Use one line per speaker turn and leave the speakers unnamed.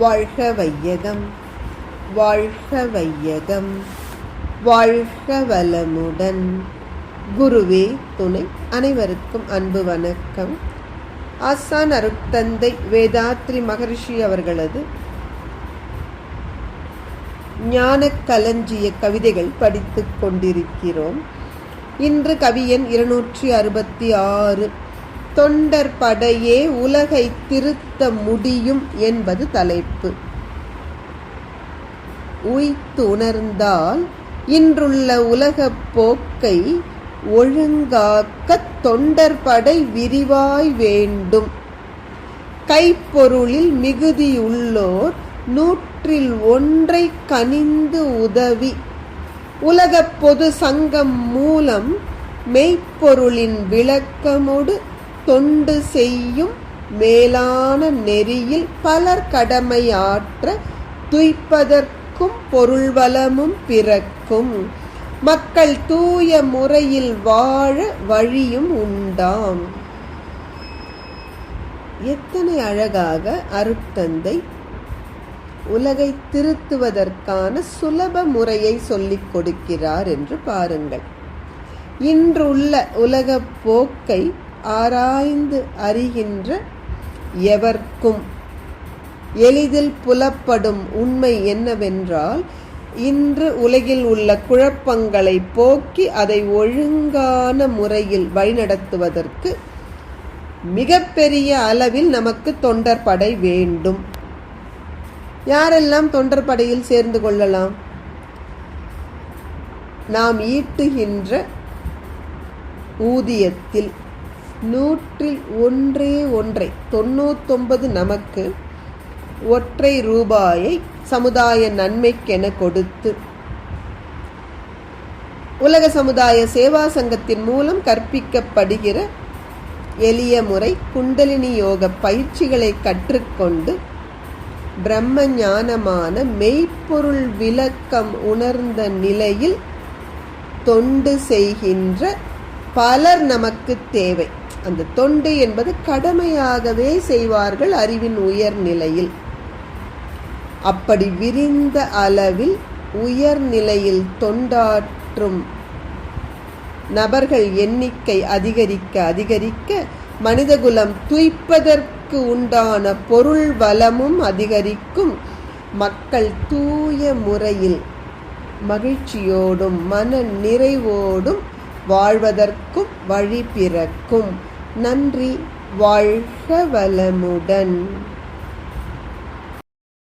வாழ்க வையகம், வாழ்க வையகம், வாழ்க வளமுடன். குருவே துணை. அனைவருக்கும் அன்பு வணக்கம். ஆசான் அருட்தந்தை வேதாத்ரி மகரிஷி அவர்களது ஞான களஞ்சிய கவிதைகள் படித்து கொண்டிருக்கிறோம். இன்று கவியன் 266 தொண்டர் படையே உலகை திருத்த முடியும் என்பது தலைப்பு. உய்த்து உணர்ந்தால் இன்றுள்ள உலகப் போக்கை ஒழுங்காக்க தொண்டர் படை விரிவாய் வேண்டும். கைப்பொருளில் மிகுதியுள்ளோர் 100 கனிந்து உதவி உலகப் பொது சங்கம் மூலம் மெய்ப்பொருளின் விளக்கமோடு தொண்டு செய்யும் மேலான நெறியில் பலர் கடமையாற்ற துய்ப்பதற்கும் பொருள்வளமும் பிறக்கும். மக்கள் தூய முறையில் வாழ வழியும் உண்டாம். எத்தனை அழகாக அருட்தந்தை உலகை திருத்துவதற்கான சுலப முறையை சொல்லிக் கொடுக்கிறார் என்று பாருங்கள். இன்றுள்ள உலகப் போக்கை ஆராய்ந்து அறிகின்ற எவர்க்கும் எளிதில் புலப்படும் உண்மை என்னவென்றால், இன்று உலகில் உள்ள குழப்பங்களை போக்கி அதை ஒழுங்கான முறையில் வழிநடத்துவதற்கு மிகப்பெரிய அளவில் நமக்கு தொண்டர் படை வேண்டும். யாரெல்லாம் தொண்டர் படையில் சேர்ந்து கொள்ளலாம்? நாம் ஈட்டுகின்ற ஊதியத்தில் 100 99 நமக்கு ஒற்றை ரூபாயை சமுதாய நன்மைக்கென கொடுத்து உலக சமுதாய சேவா சங்கத்தின் மூலம் கற்பிக்கப்படுகிற எளிய முறை குண்டலினி யோக பயிற்சிகளை கற்றுக்கொண்டு பிரம்ம ஞானமான மெய்ப்பொருள் விளக்கம் உணர்ந்த நிலையில் தொண்டு செய்கின்ற பலர் நமக்கு தேவை. அந்த தொண்டு என்பது கடமையாகவே செய்வார்கள் அறிவின் உயர் நிலையில். அப்படி விரிந்த அளவில் உயர்நிலையில் தொண்டாற்றும் நபர்கள் எண்ணிக்கை அதிகரிக்க அதிகரிக்க மனிதகுலம் துய்ப்பதற்கு உண்டான பொருள் வளமும் அதிகரிக்கும். மக்கள் தூய முறையில் மகிழ்ச்சியோடும் மன நிறைவோடும் வாழ்வதற்கும் வழி பிறக்கும். நன்றி. வாழ்க வளமுடன்.